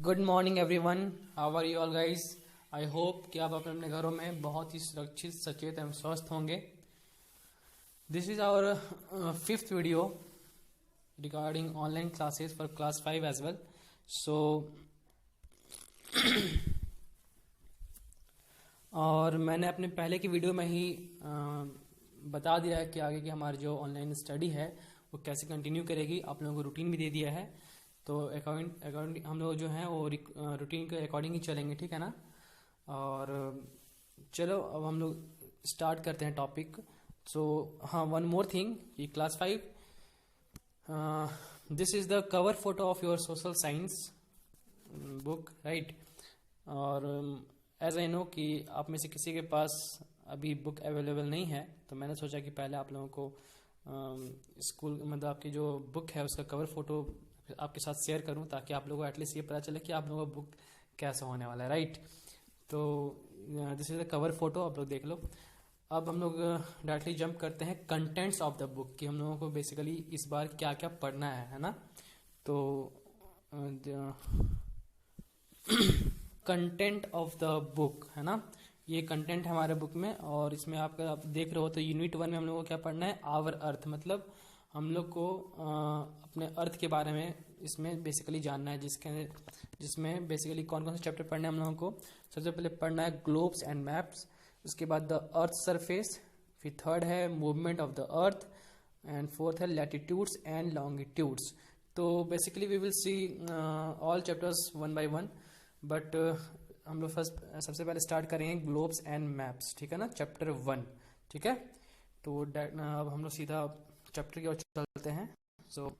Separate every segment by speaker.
Speaker 1: Good morning everyone, how are you all guys. I hope कि आप अपने अपने घरों में बहुत ही सुरक्षित, सचेत एवं स्वस्थ होंगे। This is our fifth video regarding online classes for class 5 as well. So और मैंने अपने पहले की वीडियो में ही बता दिया है कि आगे की हमारी जो ऑनलाइन स्टडी है वो कैसे कंटिन्यू करेगी। आप लोगों को रूटीन भी दे दिया है, तो अकॉर्डिंग हम लोग जो हैं वो रूटीन के अकॉर्डिंग ही चलेंगे, ठीक है ना। और चलो अब हम लोग स्टार्ट करते हैं टॉपिक। सो हाँ, वन मोर थिंग कि class 5 this is the cover photo of your social science book, right. और एज आई नो कि आप में से किसी के पास अभी बुक अवेलेबल नहीं है, तो मैंने सोचा कि पहले आप लोगों को स्कूल मतलब आपकी जो बुक है उसका कवर फोटो आपके साथ शेयर करूं, ताकि आप लोगों को एटलीस्ट ये पता चले कि आप लोगों का बुक कैसा होने वाला है, राइट। तो this is the cover photo, आप लोग देख लो। अब हम लोग डायरेक्टली जंप करते हैं कंटेंट्स ऑफ द बुक कि हम लोगों को बेसिकली इस बार क्या क्या पढ़ना है ना। तो कंटेंट ऑफ द बुक है ना, ये कंटेंट है हमारे बुक में। और इसमें आप देख रहे हो तो यूनिट 1 में हम लोग को क्या पढ़ना है, आवर अर्थ, मतलब हम लोग को अपने अर्थ के बारे में इसमें बेसिकली जानना है, जिसमें बेसिकली कौन कौन से चैप्टर पढ़ने हैं हम लोगों को। सबसे पहले पढ़ना है ग्लोब्स एंड मैप्स, उसके बाद द अर्थ सरफेस, फिर थर्ड है movement of the earth, and fourth है लैटिट्यूड्स एंड लॉन्गिट्यूड्स। तो basically we will see all chapters one by one, but हम लोग फर्स्ट सबसे पहले स्टार्ट करेंगे ग्लोब्स एंड मैप्स, ठीक है ना, चैप्टर 1, ठीक है। तो अब हम लोग सीधा चैप्टर की ओर चलते हैं। So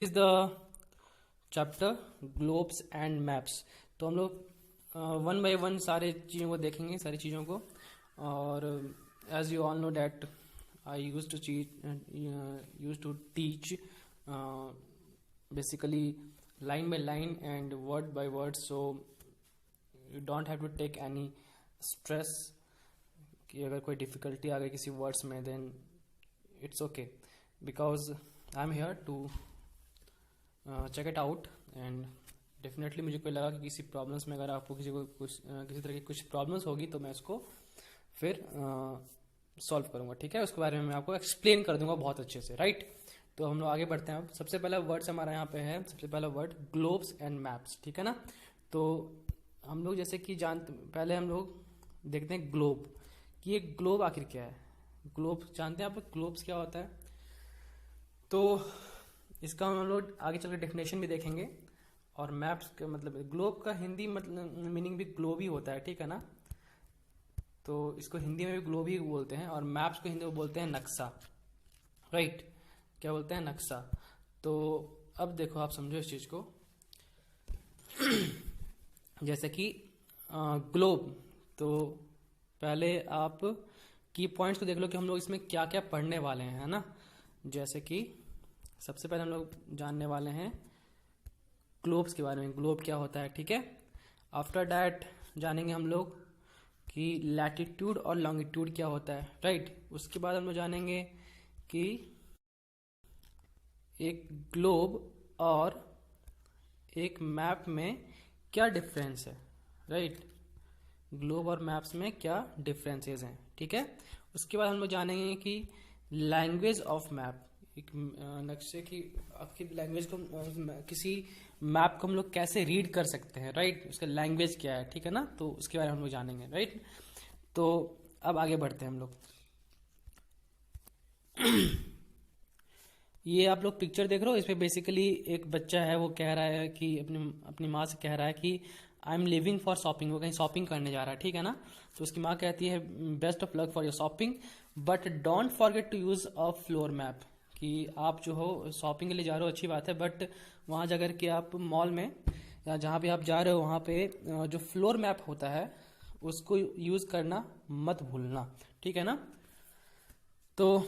Speaker 1: is the chapter globes and maps. तो हम लोग वन बाय वन सारे चीज़ों को देखेंगे, सारी चीज़ों को। और as you all know that I use to teach basically line by line and word by word, so you don't have to take any stress कि अगर कोई डिफ़िकल्टी आ गई किसी वर्ड्स में, then it's okay because I'm here to check it out। and definitely मुझे कोई लगा कि किसी प्रॉब्लम्स में अगर आपको किसी तरह की कुछ प्रॉब्लम्स होगी तो मैं उसको फिर सॉल्व करूँगा, ठीक है। उसके बारे में मैं आपको एक्सप्लेन कर दूंगा बहुत अच्छे से, राइट। तो हम लोग आगे बढ़ते हैं। अब सबसे पहला वर्ड्स हमारा यहाँ पे है, सबसे पहला वर्ड ग्लोब्स एंड मैप्स, ठीक है ना। तो हम लोग जैसे कि पहले हम लोग देखते हैं ग्लोब, कि ये ग्लोब आखिर क्या है। ग्लोब जानते हैं आप लोग ग्लोब्स क्या होता है, तो इसका हम लोग आगे चल के डेफिनेशन भी देखेंगे। और मैप्स का मतलब ग्लोब का हिंदी मतलब मीनिंग भी ग्लोब ही होता है, ठीक है ना। तो इसको हिंदी में भी ग्लोब ही बोलते हैं, और मैप्स को हिंदी में बोलते हैं नक्शा, राइट। क्या बोलते हैं, नक्शा। तो अब देखो आप समझो इस चीज को जैसे कि ग्लोब, तो पहले आप की पॉइंट्स को देख लो कि हम लोग इसमें क्या क्या पढ़ने वाले हैं, है ना। जैसे कि सबसे पहले हम लोग जानने वाले हैं ग्लोब्स के बारे में, ग्लोब क्या होता है, ठीक है। आफ्टर दैट जानेंगे हम लोग कि लैटिट्यूड और लॉन्गिट्यूड क्या होता है, राइट। उसके बाद हम लोग जानेंगे कि एक ग्लोब और एक मैप में क्या डिफरेंस है, राइट। ग्लोब और मैप्स में क्या डिफरेंसेस हैं, ठीक है। उसके बाद हम लोग जानेंगे कि लैंग्वेज ऑफ मैप, एक नक्शे की आपकी लैंग्वेज को, किसी मैप को हम लोग कैसे रीड कर सकते हैं, राइट। उसका लैंग्वेज क्या है, ठीक है ना। तो उसके बारे में हम लोग जानेंगे, राइट। तो अब आगे बढ़ते हैं हम लोग। ये आप लोग पिक्चर देख रहे हो, इसमें बेसिकली एक बच्चा है, वो कह रहा है कि अपनी माँ से कह रहा है कि I am living for shopping, वो कहीं शॉपिंग करने जा रहा है, ठीक है ना। तो उसकी माँ कहती है best of luck for your shopping but don't forget to use a floor map, कि आप जो हो शॉपिंग के लिए जा रहे हो अच्छी बात है, बट वहाँ जाकर के आप मॉल में या जहाँ भी आप जा रहे हो वहाँ पे जो फ्लोर मैप होता है उसको यूज करना मत भूलना, ठीक है ना। तो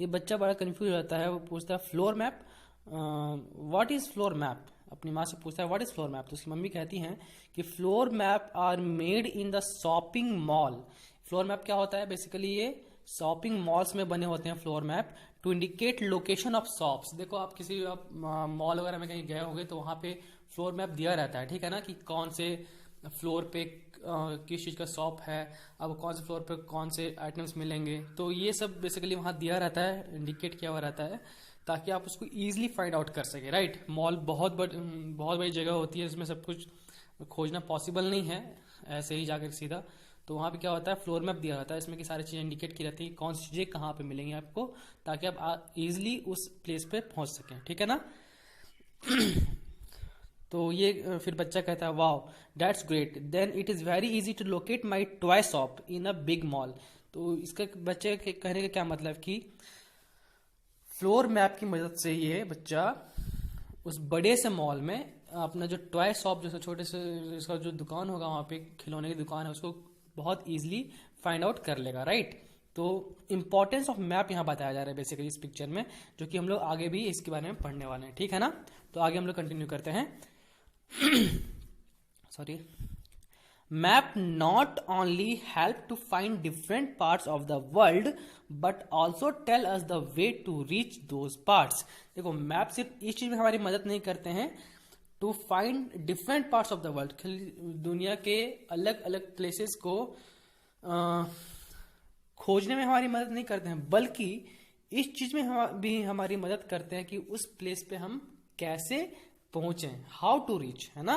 Speaker 1: ये बच्चा बड़ा कंफ्यूज हो जाता है, वो पूछता है floor map, what is floor map, अपनी माँ से पूछता है व्हाट इज फ्लोर मैप। तो उसकी मम्मी कहती हैं कि floor map are made in the shopping mall. Floor map क्या होता है, बेसिकली ये शॉपिंग मॉल्स में बने होते हैं floor map, to indicate location of shops. देखो आप किसी आप मॉल वगैरह में कहीं गए होंगे तो वहां पे फ्लोर मैप दिया रहता है, ठीक है ना, कि कौन से फ्लोर पे किस चीज का शॉप है, अब कौन से फ्लोर पे कौन से आइटम्स मिलेंगे। तो ये सब बेसिकली वहां दिया रहता है, इंडिकेट किया हुआ रहता है, ताकि आप उसको इजीली फाइंड आउट कर सके, राइट। मॉल बहुत बड़ी जगह होती है, इसमें सब कुछ खोजना पॉसिबल नहीं है ऐसे ही जाकर सीधा। तो वहां पे क्या होता है, फ्लोर मैप दिया रहता है, इसमें की सारी चीजें इंडिकेट की रहती है, कौन सी चीजें कहाँ पे मिलेंगी आपको, ताकि आप इजिली उस प्लेस पे पहुंच सकें, ठीक है ना। तो ये फिर बच्चा कहता है wow that's great, then it is very easy to locate my toy shop in a big mall. तो इसका बच्चे के कहने का क्या मतलब कि फ्लोर मैप की मदद से ये बच्चा उस बड़े से मॉल में अपना जो टॉय शॉप, जैसे छोटे से इसका जो दुकान होगा वहां पे खिलौने की दुकान है, उसको बहुत इजीली फाइंड आउट कर लेगा, राइट। तो इंपॉर्टेंस ऑफ मैप यहाँ बताया जा रहा है बेसिकली इस पिक्चर में, जो कि हम लोग आगे भी इसके बारे में पढ़ने वाले हैं, ठीक है ना। तो आगे हम लोग कंटिन्यू करते हैं। sorry, map not only help to find different parts of the world but also tell us the way to reach those parts। देखो मैप सिर्फ इस चीज में हमारी मदद नहीं करते हैं, to find different parts of the world, दुनिया के अलग अलग प्लेसेस को खोजने में हमारी मदद नहीं करते हैं, बल्कि इस चीज में भी हमारी मदद करते हैं कि उस प्लेस पे हम कैसे पहुंचे, हाउ टू रीच, है ना।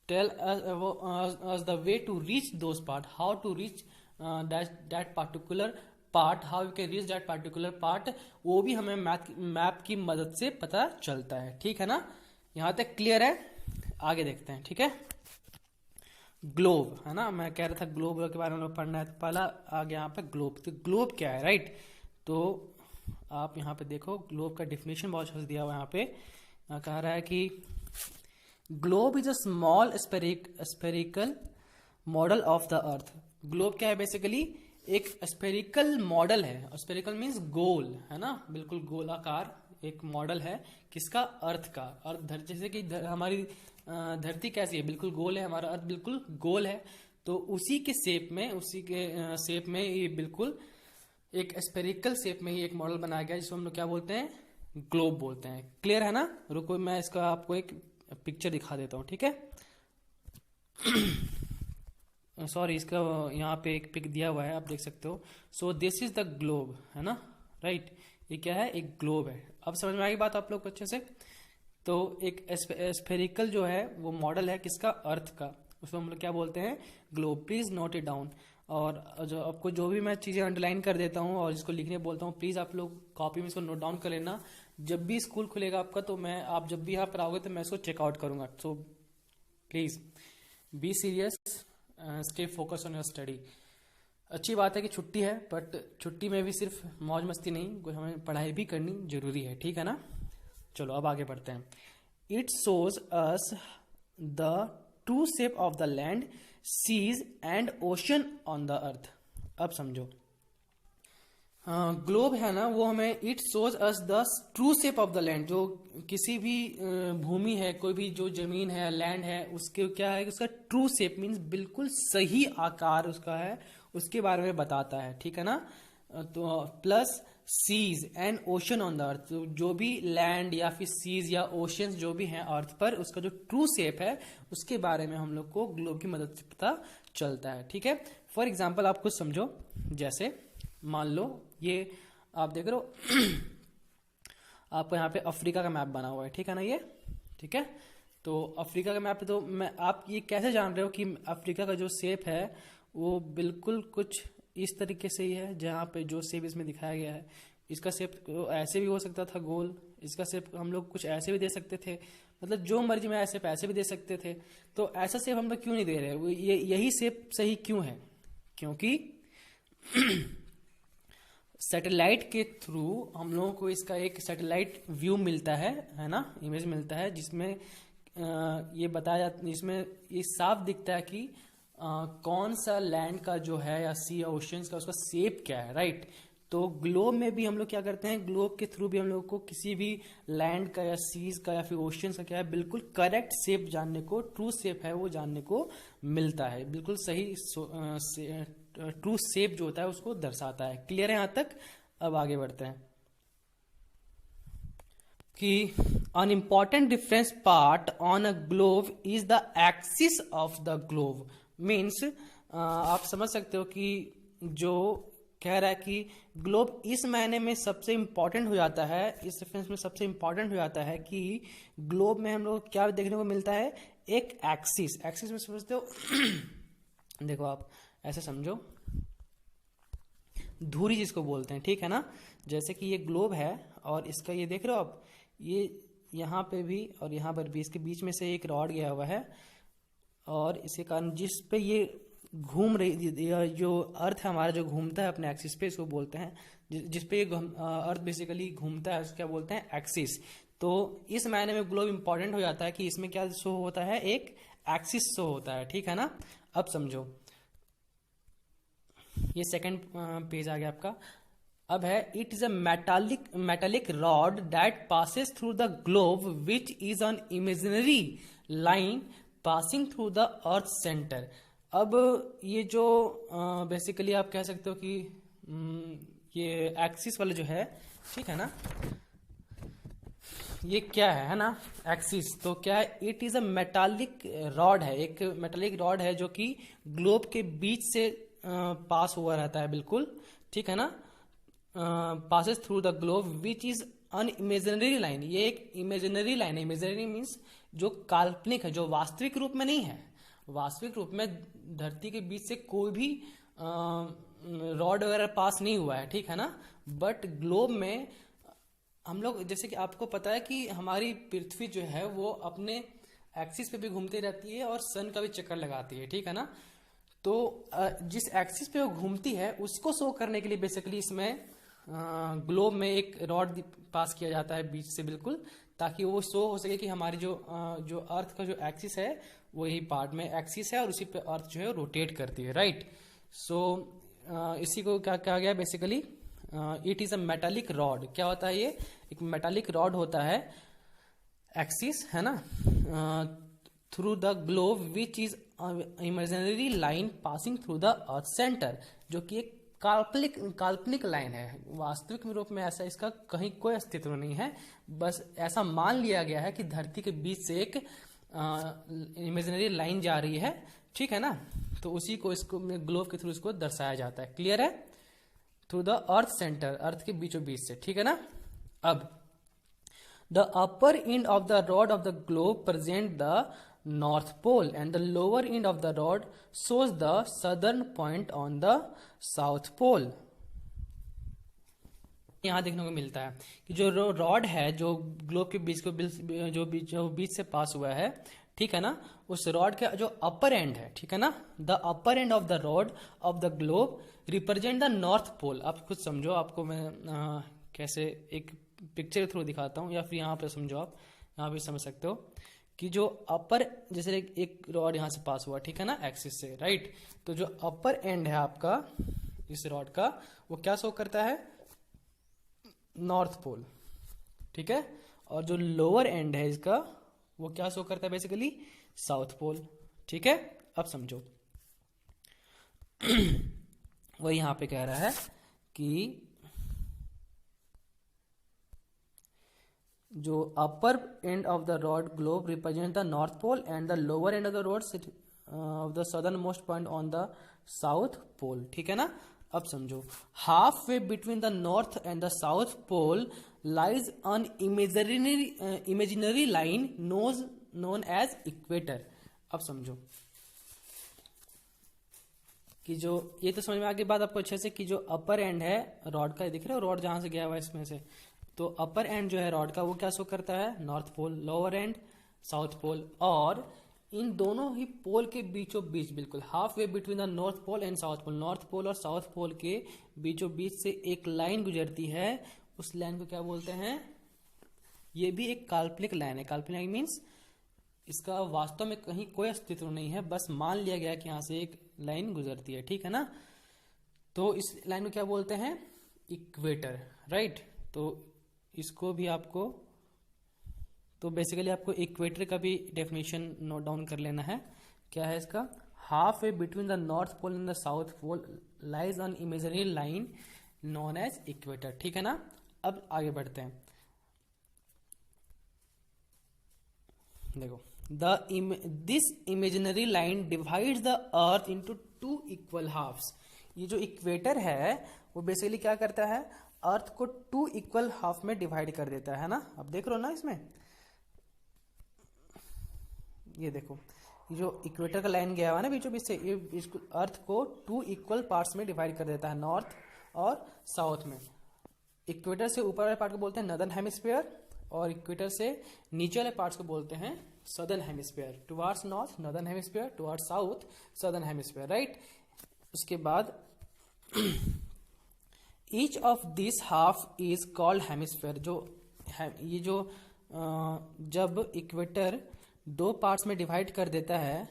Speaker 1: Tell us the way to reach those part, how to reach that particular part, how you can reach that particular part, वो भी हमें मैप की मदद से पता चलता है, ठीक है ना। यहां तक क्लियर है, आगे देखते हैं, ठीक है। ग्लोब, है ना, मैं कह रहा था ग्लोब के बारे में पढ़ना है, तो पहला आ गया यहाँ पे ग्लोब। तो ग्लोब क्या है, राइट। तो आप यहाँ पे देखो ग्लोब का डिफिनेशन बहुत अच्छा दिया हुआ है यहाँ पे। कह रहा है कि globe is a small spherical model of the earth. Globe क्या है, बेसिकली एक स्पेरिकल मॉडल है, स्पेरिकल मीन्स गोल, है ना, बिल्कुल गोलाकार एक मॉडल है किसका, अर्थ का। और जैसे कि हमारी धरती कैसी है, बिल्कुल गोल है, हमारा अर्थ बिल्कुल गोल है, तो उसी के शेप में ये बिल्कुल एक स्पेरिकल शेप में ही एक मॉडल बनाया गया, जिसको हम लोग क्या बोलते हैं, ग्लोब बोलते हैं। क्लियर है ना। रुको मैं इसका आपको एक पिक्चर दिखा देता हूं, ठीक है। सॉरी, इसका यहाँ पे एक पिक दिया हुआ है, आप देख सकते हो। So this is the globe, है ना, राइट। ये क्या है, एक ग्लोब है। अब समझ में आई बात आप लोग को अच्छे से। तो एक स्फेरिकल जो है वो मॉडल है किसका, अर्थ का, उसको हम लोग क्या बोलते हैं, globe. Please note it down. और जो आपको जो भी मैं चीजें अंडरलाइन कर देता हूँ और इसको लिखने बोलता हूँ, प्लीज आप लोग कॉपी में इसको नोट डाउन कर लेना। जब भी स्कूल खुलेगा आपका, तो आप जब भी यहाँ पर आओगे तो मैं इसको चेकआउट करूंगा। So please be serious, stay focus on your study. अच्छी बात है कि छुट्टी है, बट छुट्टी में भी सिर्फ मौज मस्ती नहीं, कोई हमें पढ़ाई भी करनी जरूरी है, ठीक है ना। चलो अब आगे बढ़ते हैं। It shows us the true shape of the land, seas and ocean on the earth. अब समझो, ग्लोब है ना, वो हमें it shows us the true shape of the land, जो किसी भी भूमि है, कोई भी जो जमीन है, लैंड है, उसके क्या है, उसका ट्रू शेप मीन्स बिल्कुल सही आकार उसका है, उसके बारे में बताता है, ठीक है ना। तो plus seas and ocean on the earth, तो जो भी लैंड या फिर सीज या ओशन जो भी हैं अर्थ पर, उसका जो ट्रू शेप है उसके बारे में हम लोग को ग्लोब की मदद से पता चलता है, ठीक है। फॉर एग्जाम्पल आप कुछ समझो, जैसे मान लो ये आप देख रहे हो आपको यहाँ पे अफ्रीका का मैप बना हुआ है, ठीक है ना, ये ठीक है। तो अफ्रीका का मैप, तो आप ये कैसे जान रहे हो कि अफ्रीका का जो शेप है वो बिल्कुल कुछ इस तरीके से ही है, जहाँ पे जो शेप इसमें दिखाया गया है। इसका शेप ऐसे भी हो सकता था गोल, इसका शेप हम लोग कुछ ऐसे भी दे सकते थे, मतलब जो मर्जी में ऐसे पैसे भी दे सकते थे। तो ऐसा शेप हम लोग क्यों नहीं दे रहे, यही शेप सही क्यों है, क्योंकि सैटेलाइट के थ्रू हम लोगों को इसका एक सैटेलाइट व्यू मिलता है ना, इमेज मिलता है, जिसमें ये बताया जाता, इसमें ये साफ दिखता है कि कौन सा लैंड का जो है या सी या ओशियंस का उसका शेप क्या है, राइट। तो ग्लोब में भी हम लोग क्या करते हैं, ग्लोब के थ्रू भी हम लोग को किसी भी लैंड का या सीज का या फिर ओशियंस का क्या है, बिल्कुल करेक्ट शेप जानने को, ट्रू शेप है वो जानने को मिलता है, बिल्कुल सही ट्रू शेप जो होता है उसको दर्शाता है। क्लियर है यहाँ तक। अब आगे बढ़ते हैं। कि an important difference part on a globe is the axis of the globe means आप समझ सकते हो कि जो कह रहा है कि ग्लोब इस मायने में सबसे इंपॉर्टेंट हो जाता है, इस रेफरेंस में सबसे इंपॉर्टेंट हो जाता है कि ग्लोब में हम लोग क्या देखने को मिलता है, एक एक्सिस। एक्सिस में समझते हो देखो आप ऐसे समझो, धुरी जिसको बोलते हैं, ठीक है ना। जैसे कि ये ग्लोब है और इसका ये देख रहे हो आप, ये यहाँ पे भी और यहाँ पर भी इसके बीच में से एक रॉड गया हुआ है और इसके कारण जिस पे ये घूम रही, जो अर्थ है हमारा जो घूमता है अपने एक्सिस पे, इसको बोलते हैं जिस पे ये अर्थ बेसिकली घूमता है उसको क्या बोलते हैं, एक्सिस। तो इस मायने में ग्लोब इंपॉर्टेंट हो जाता है कि इसमें क्या शो होता है, एक एक्सिस शो होता है, ठीक है ना। अब समझो, ये सेकंड पेज आ गया आपका। अब है it is a metallic rod that passes through the globe which is on imaginary line passing through the earth centre. अब ये जो बेसिकली आप कह सकते हो कि ये एक्सिस वाला जो है, ठीक है ना, ये क्या है ना, एक्सिस। तो क्या है, it is a metallic rod है, एक मेटालिक रॉड है जो कि ग्लोब के बीच से पास हुआ रहता है, बिल्कुल ठीक है ना। Passes through the globe which is an imaginary line, ये एक इमेजिनरी लाइन है। इमेजिनरी मीन्स जो काल्पनिक है, जो वास्तविक रूप में नहीं है। वास्तविक रूप में धरती के बीच से कोई भी रॉड वगैरह पास नहीं हुआ है, ठीक है ना। बट ग्लोब में हम लोग, जैसे कि आपको पता है कि हमारी पृथ्वी जो है वो अपने एक्सिस पे भी घूमती रहती है और सन का भी चक्कर लगाती है, ठीक है ना। तो जिस एक्सिस पे वो घूमती है उसको शो करने के लिए बेसिकली इसमें ग्लोब में एक रॉड पास किया जाता है बीच से, बिल्कुल, ताकि वो शो हो सके कि हमारी जो अर्थ का जो एक्सिस है वो यही पार्ट में एक्सिस है और उसी पे अर्थ जो है रोटेट करती है, राइट। सो इसी को क्या कहा गया basically, it is a metallic rod. क्या होता है, ये एक मेटालिक रॉड होता है, एक्सिस है ना, through the globe which is imaginary line passing through the earth centre, जो कि एक काल्पनिक लाइन है। वास्तविक रूप में ऐसा इसका कहीं कोई अस्तित्व नहीं है, बस ऐसा मान लिया गया है कि धरती के बीच से एक इमेजिनरी लाइन जा रही है, ठीक है ना। तो उसी को इसको ग्लोब के थ्रू इसको दर्शाया जाता है, क्लियर है, through the earth center, earth के बीचों बीच से, ठीक है ना। अब the upper end of the rod of the globe present the north pole and the lower end of the rod shows the southern point on the south pole। यहां देखने को मिलता है कि जो रॉड है जो ग्लोब के बीच को जो बीच से पास हुआ है, ठीक है ना, उस रॉड का जो अपर एंड है, ठीक है ना, the upper end of the rod of the globe represent the north pole. आप खुद समझो, आपको मैं कैसे एक पिक्चर के थ्रू दिखाता हूं, या फिर यहाँ पे समझो, आप यहाँ पे समझ सकते हो कि जो अपर, जैसे एक रॉड यहां से पास हुआ, ठीक है ना, एक्सिस से, राइट। तो जो अपर एंड है आपका इस रॉड का, वो क्या शो करता है, नॉर्थ पोल, ठीक है। और जो लोअर एंड है इसका, वो क्या शो करता है बेसिकली, साउथ पोल, ठीक है। अब समझो वो यहां पे कह रहा है कि जो upper end of the rod globe represent the north pole and the lower end of the rod of the southern most point on the south pole, ठीक है ना। अब समझो, half way between the north and the south pole lies on imaginary line known as equator. अब समझो कि जो ये तो समझ में आ गई बात आपको अच्छे से, कि जो अपर एंड है रॉड का, दिख रहे हो रॉड जहां से गया हुआ है इसमें से, तो अपर एंड जो है रॉड का वो क्या शो करता है, north pole, lower end south pole. और इन दोनों ही पोल के बीचों बीच, बिल्कुल half way between the north pole and south pole, north pole और साउथ पोल के बीचों बीच से एक लाइन गुजरती है, उस लाइन को क्या बोलते हैं, ये भी एक काल्पनिक लाइन है। काल्पनिक मीन्स इसका वास्तव में कहीं कोई अस्तित्व नहीं है, बस मान लिया गया कि यहां से एक लाइन गुजरती है, ठीक है ना। तो इस लाइन को क्या बोलते हैं, इक्वेटर, राइट। तो इसको भी आपको, तो बेसिकली आपको इक्वेटर का भी डेफिनेशन नोट डाउन कर लेना है। क्या है इसका, half way between the north pole and the south pole lies on imaginary line known as equator, ठीक है ना। अब आगे बढ़ते हैं। देखो, this imaginary line divides the earth into 2 equal halves. ये जो इक्वेटर है वो बेसिकली क्या करता है, अर्थ को 2 इक्वल हाफ में डिवाइड कर देता है ना। अब देख रहे हो ना इसमें, ये देखो, ये जो इक्वेटर का लाइन गया हुआ है ना बीचों बीच से, ये इसको अर्थ को 2 इक्वल पार्ट्स में डिवाइड कर देता है, नॉर्थ और साउथ में। इक्वेटर से ऊपर वाले पार्ट को बोलते हैं नॉर्दर्न हेमिस्फीयर, और इक्वेटर से नीचे वाले पार्ट्स को बोलते हैं southern hemisphere. Towards north northern hemisphere, towards south southern hemisphere, right. उसके बाद each of this half is called hemisphere. जो ये जो जब इक्वेटर 2 पार्ट्स में डिवाइड कर देता है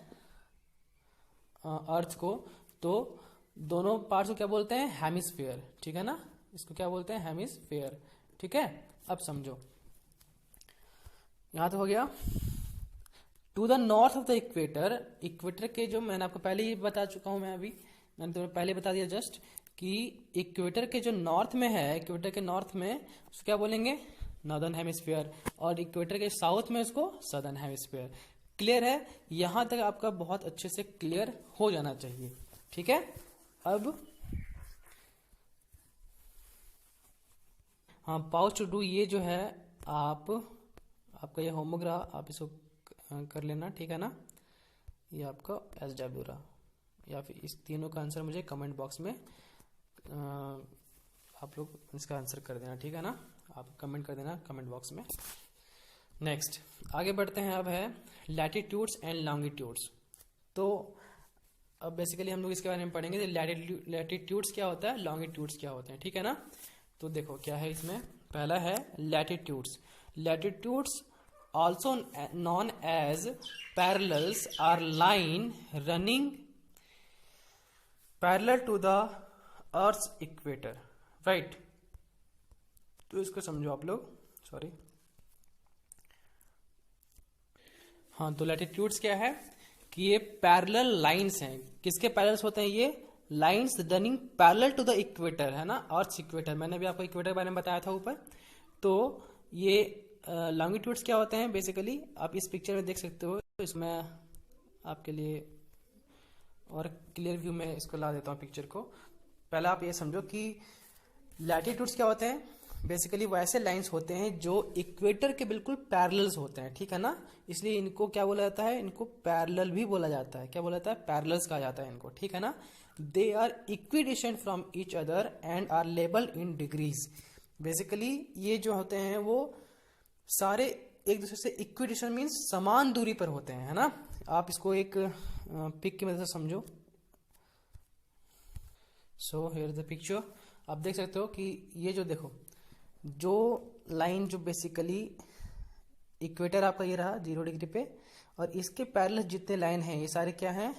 Speaker 1: अर्थ को, तो दोनों पार्ट्स को क्या बोलते हैं, हेमिस्फीयर, ठीक है ना। इसको क्या बोलते हैं, हेमिस्फीयर, ठीक है। अब समझो, यहां तो हो गया। To the north of the equator, equator के जो, मैंने आपको पहले ही बता चुका हूं, मैंने तुम्हें पहले बता दिया जस्ट, कि इक्वेटर के जो नॉर्थ में है, इक्वेटर के नॉर्थ में उसको क्या बोलेंगे, नॉर्दर्न हेमिस्फीयर, और इक्वेटर के साउथ में उसको सदर्न हेमिस्फीयर। क्लियर है, यहां तक आपका बहुत अच्छे से क्लियर हो जाना चाहिए, ठीक है। अब हाँ, पाउच टू डू, ये जो है आपका ये होमोग्राफ आप इसको कर लेना, ठीक है ना। ये आपका SW रहा, या फिर इस तीनों का आंसर मुझे कमेंट बॉक्स में आप लोग इसका आंसर कर देना, ठीक है ना। आप कमेंट कर देना कमेंट बॉक्स में। नेक्स्ट आगे बढ़ते हैं। अब है लैटिट्यूड्स एंड लॉन्गिट्यूड्स। तो अब बेसिकली हम लोग इसके बारे में पढ़ेंगे, लैटिट्यूड्स क्या होता है, लॉन्गिट्यूड्स क्या होते हैं, ठीक है ना। तो देखो क्या है इसमें, पहला है latitudes. Latitudes also known as parallels are line running parallel to the earth's equator, right. तो इसको समझो आप लोग, सॉरी। हाँ, तो लैटिट्यूड्स क्या है कि ये पैरेलल लाइंस हैं। किसके पैरेलल्स होते हैं ये, lines running parallel to the equator, है ना, अर्थ इक्वेटर। मैंने भी आपको इक्वेटर के बारे में बताया था ऊपर। तो ये लॉन्गिट्यूड्स क्या होते हैं, बेसिकली आप इस पिक्चर में देख सकते हो। तो इसमें आपके लिए और क्लियर व्यू में इसको ला देता हूँ पिक्चर को। पहले आप ये समझो कि लैटिट्यूड्स क्या होते हैं, बेसिकली वो ऐसे लाइंस होते हैं जो इक्वेटर के बिल्कुल पैरेलल्स होते हैं, ठीक है ना। इसलिए इनको क्या बोला जाता है, इनको पैरेलल भी बोला जाता है। क्या बोला जाता है, पैरेलल्स कहा जाता है इनको, ठीक है ना। They are equidistant from each other and are labelled in degrees. Basically ये जो होते हैं वो सारे एक दूसरे से इक्विडिस्टेंट मीन्स समान दूरी पर होते हैं, है ना। आप इसको एक पिक की मदद से समझो। सो हियर द पिक्चर, आप देख सकते हो कि ये जो देखो, जो लाइन जो बेसिकली इक्वेटर आपका ये रहा 0 डिग्री पे, और इसके पैरेलल जितने लाइन हैं ये सारे क्या हैं,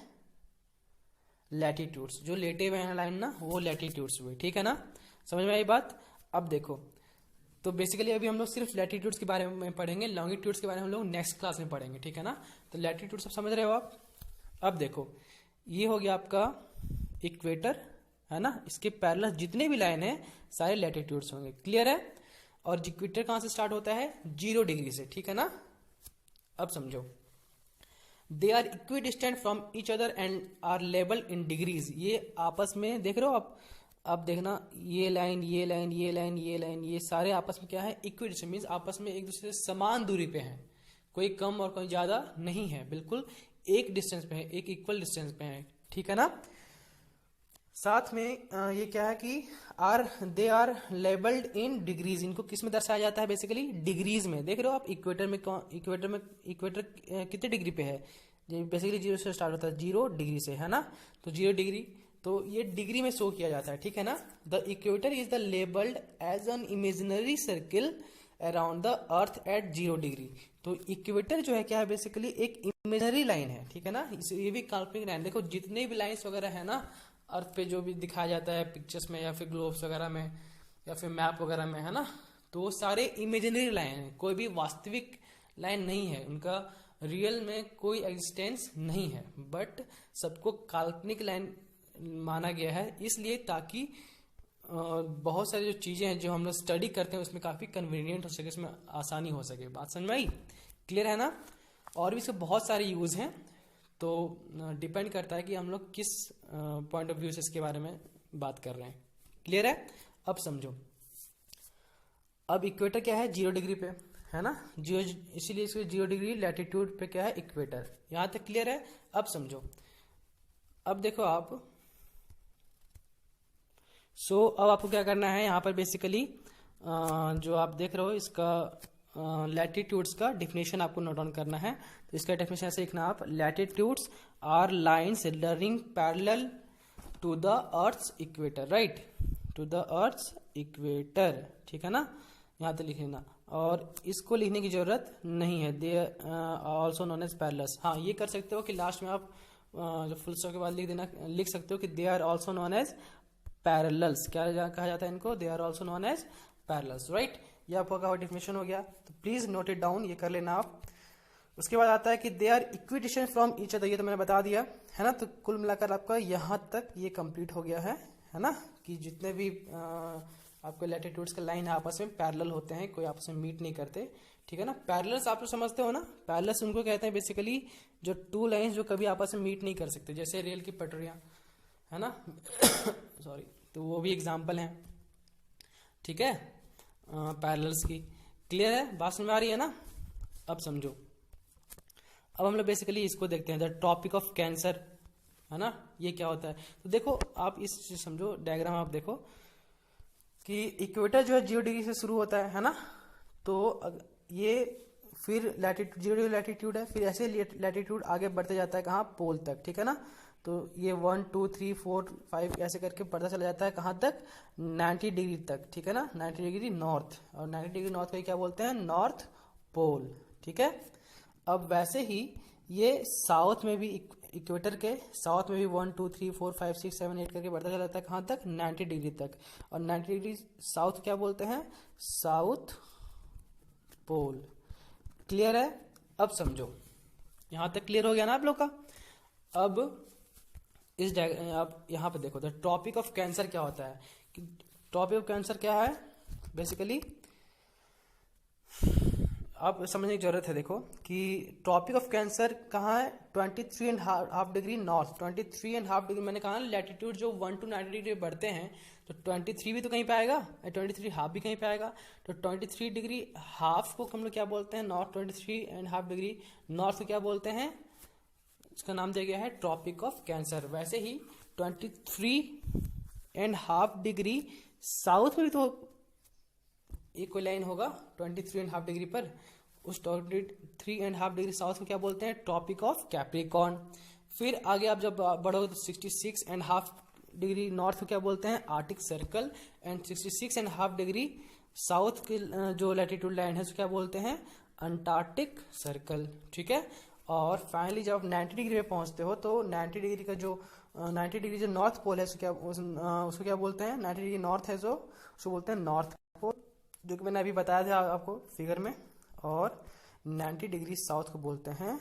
Speaker 1: लैटिट्यूड्स। जो लेटे हुए हैं लाइन ना, वो लैटिट्यूड्स हुए, ठीक है ना। समझ में आई बात। अब देखो, तो बेसिकली अभी हम लोग सिर्फ लैटिट्यूड्स के बारे में पढ़ेंगे, लॉन्गिट्यूड्स के बारे में हम लोग नेक्स्ट क्लास में पढ़ेंगे, ठीक है ना। तो लैटिट्यूड सब समझ रहे हो आप। अब देखो, ये हो गया आपका इक्वेटर, है ना। इसके पैरेलल जितने भी लाइन है सारे लैटिट्यूड्स होंगे, क्लियर है। और इक्वेटर कहां से स्टार्ट होता है, 0 डिग्री से, ठीक है ना। अब समझो, they are equidistant from each other and are labelled in degrees. ये आपस में देख रहे हो आप, अब देखना, ये लाइन ये लाइन ये लाइन ये लाइन, ये सारे आपस में क्या है, इक्विडिस्टेंट मीन्स आपस में एक दूसरे से समान दूरी पे हैं, कोई कम और कोई ज्यादा नहीं है, बिल्कुल एक डिस्टेंस पे है, एक इक्वल डिस्टेंस पे है, ठीक है ना। साथ में ये क्या है कि they are labelled in degrees. इनको किस में दर्शाया जाता है, बेसिकली डिग्रीज में। देख रहे हो आप, इक्वेटर कितने डिग्री पे है, बेसिकली 0 से स्टार्ट होता है, 0 डिग्री से, है ना। तो 0 डिग्री, तो ये डिग्री में शो किया जाता है, ठीक है ना। The equator is the labelled as an imaginary circle around the earth at 0 degree. तो इक्वेटर जो है क्या है, बेसिकली एक इमेजिनरी लाइन है, ठीक है ना। ये भी काल्पनिक लाइन। देखो जितने भी लाइन्स वगैरह है ना अर्थ पे, जो भी दिखाया जाता है पिक्चर्स में या फिर ग्लोब्स वगैरह में या फिर मैप वगैरह में, है ना, तो वो सारे इमेजिनरी लाइन है, कोई भी वास्तविक लाइन नहीं है, उनका रियल में कोई एग्जिस्टेंस नहीं है, बट सबको काल्पनिक लाइन माना गया है, इसलिए ताकि बहुत सारी जो चीजें हैं जो हम लोग स्टडी करते हैं उसमें काफी कन्वीनियंट हो सके, उसमें आसानी हो सके। बात समझ में आई, क्लियर है ना। और भी इसके बहुत सारे यूज़ हैं, तो डिपेंड करता है कि हम लोग किस पॉइंट ऑफ व्यू से इसके बारे में बात कर रहे हैं। क्लियर है? अब समझो। अब इक्वेटर क्या है? 0 डिग्री पे है ना, जीरो, इसीलिए इसको 0 डिग्री लैटिट्यूड पे क्या है? इक्वेटर। यहां तक क्लियर है? अब समझो। अब देखो आप, अब आपको क्या करना है, यहाँ पर बेसिकली जो आप देख रहे हो इसका लैटिट्यूड्स का डिफिनेशन आपको नोट डाउन करना है। तो इसका डेफिनेशन ऐसे लिखना आप, latitudes are lines running parallel to the earth's equator, right, to the earth's equator, ठीक है ना, यहाँ तक लिख लेना। और इसको लिखने की जरूरत नहीं है, they also known as parallels. हाँ, ये कर सकते हो कि लास्ट में आप जो फुल स्टॉप के बाद लिख सकते हो कि they are also known as parallels. क्या कहा जाता है इनको? They are also known as parallels, right. ये आपका डेफिनेशन हो गया, तो प्लीज नोट इट डाउन, ये कर लेना आप। उसके बाद आता है कि they are equidistant from each other, ये तो मैंने बता दिया है ना। तो कुल मिलाकर आपका यहाँ तक ये कंप्लीट हो गया है ना, कि जितने भी आपके लैटिट्यूड्स का लाइन आपस में पैरेलल होते हैं, कोई आपस में मीट नहीं करते, ठीक है ना। पैरेलल्स आप तो समझते हो ना, पैरेलल्स उनको कहते हैं बेसिकली जो टू लाइंस जो कभी आपस में मीट नहीं कर सकते, जैसे रेल की पटरियां, है ना सॉरी, तो वो भी एग्जाम्पल हैं, ठीक है, पैरेलल्स की। क्लियर है? बात समझ में आ रही है ना? अब समझो। अब हम लोग बेसिकली इसको देखते हैं, द टॉपिक ऑफ कैंसर, है ना, ये क्या होता है। तो देखो आप इस समझो, डायग्राम आप देखो कि इक्वेटर जो है 0 डिग्री से शुरू होता है ना, तो ये फिर लैटिट्यूड 0 डिग्री लैटिट्यूड है, फिर ऐसे लैटिट्यूड आगे बढ़ते जाता है कहाँ? पोल तक, ठीक है ना। तो ये 1 2 3 4 5 ऐसे करके बढ़ता चला जाता है कहाँ तक? 90 डिग्री तक, ठीक है ना, 90 डिग्री नॉर्थ। और 90 डिग्री नॉर्थ को क्या बोलते हैं? नॉर्थ पोल, ठीक है। अब वैसे ही ये साउथ में भी, इक्वेटर के साउथ में भी 1 2 3 4 5 6 7 8 करके बढ़ता चला जाता है कहाँ तक? 90 डिग्री तक। और 90 डिग्री साउथ क्या बोलते हैं? South pole. क्लियर है? अब समझो, यहां तक क्लियर हो गया ना आप लोग का। अब आप यहां पे देखो, द टॉपिक ऑफ कैंसर क्या होता है, कि टॉपिक ऑफ कैंसर क्या है बेसिकली, आप समझने की जरूरत है। देखो कि टॉपिक ऑफ कैंसर कहाँ है? 23.5 डिग्री नॉर्थ। 23.5 डिग्री मैंने कहा ना, लैटिट्यूड जो 1 to 90 डिग्री बढ़ते हैं, तो 23 भी तो कहीं पे आएगा, 23.5 भी कहीं पे आएगा। तो 23 डिग्री हाफ को हम लोग क्या बोलते हैं? नॉर्थ। 23.5 डिग्री नॉर्थ को क्या बोलते हैं? इसका नाम दिया गया है ट्रॉपिक ऑफ कैंसर। वैसे ही 23.5 डिग्री साउथ में भी तो एक कोई लाइन होगा 23.5 डिग्री पर, उस 23.5 डिग्री साउथ को क्या बोलते हैं? Tropic of Capricorn. फिर आगे आप जब बढ़ोगे तो 66.5 डिग्री नॉर्थ को क्या बोलते हैं? Arctic circle. And 66.5 degree south की जो लैटिट्यूड लाइन है उसको क्या बोलते हैं? अंटार्कटिक सर्कल, ठीक है। और फाइनली जब आप 90 डिग्री पे पहुंचते हो तो 90 डिग्री का जो 90 डिग्री जो नॉर्थ पोल है उसको क्या बोलते हैं? 90 डिग्री नॉर्थ है जो, उसको बोलते हैं नॉर्थ पोल, जो कि मैंने अभी बताया था आपको फिगर में। और 90 डिग्री साउथ को बोलते हैं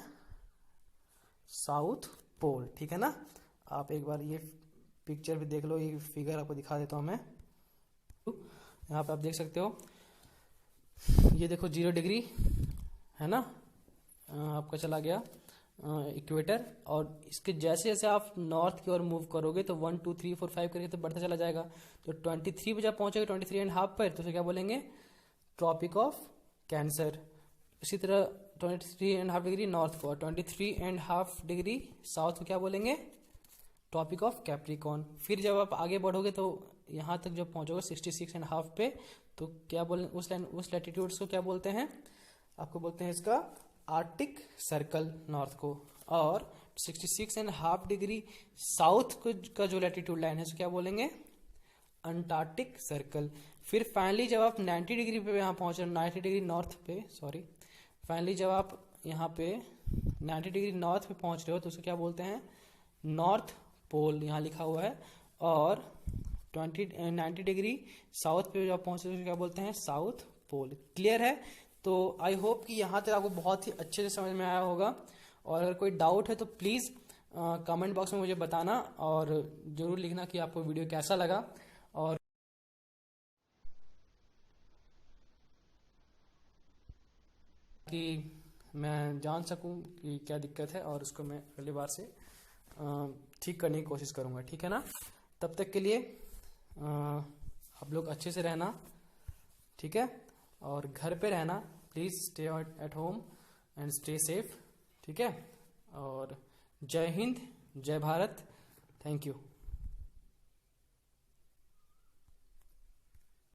Speaker 1: साउथ पोल, ठीक है ना। आप एक बार ये पिक्चर भी देख लो, ये फिगर आपको दिखा देता हूं मैं। यहाँ पे आप देख सकते हो, ये देखो 0 डिग्री है ना, आपका चला गया इक्वेटर। और इसके जैसे जैसे आप नॉर्थ की ओर मूव करोगे तो 1 2 3 4 5 करके तो बढ़ता चला जाएगा। तो 23 पे जब पहुंचेगा 23.5 पर, तो उसे क्या बोलेंगे? Tropic of Cancer. इसी तरह 23.5 डिग्री नॉर्थ को, 23.5 डिग्री साउथ को क्या बोलेंगे? Tropic of Capricorn. फिर जब आप आगे बढ़ोगे तो यहाँ तक जब पहुंचोगे 66.5 पे, तो क्या बोले उस लैटिट्यूड्स को क्या बोलते हैं? आपको बोलते हैं इसका आर्टिक सर्कल नॉर्थ को। और 66.5 डिग्री साउथ का जो लैटिट्यूड लाइन है उसको क्या बोलेंगे? Antarctic circle. फिर फाइनली जब आप 90 डिग्री पे यहाँ पहुंच रहे हो, 90 डिग्री नॉर्थ पे, सॉरी, फाइनली जब आप यहाँ पे 90 डिग्री नॉर्थ पे पहुंच रहे हो तो उसको क्या बोलते हैं? नॉर्थ पोल, यहाँ लिखा हुआ है। और 90 डिग्री साउथ पे जब पहुंच रहे हो तो क्या बोलते हैं? South pole. क्लियर है? तो आई होप कि यहाँ तक आपको बहुत ही अच्छे से समझ में आया होगा। और अगर कोई डाउट है तो प्लीज़ कमेंट बॉक्स में मुझे बताना, और ज़रूर लिखना कि आपको वीडियो कैसा लगा। और कि मैं जान सकूं कि क्या दिक्कत है और उसको मैं अगली बार से ठीक करने की कोशिश करूंगा, ठीक है ना। तब तक के लिए आप लोग अच्छे से रहना, ठीक है, और घर पे रहना, please stay at home and stay safe, ठीक है। और जय हिंद, जय भारत, थैंक यू।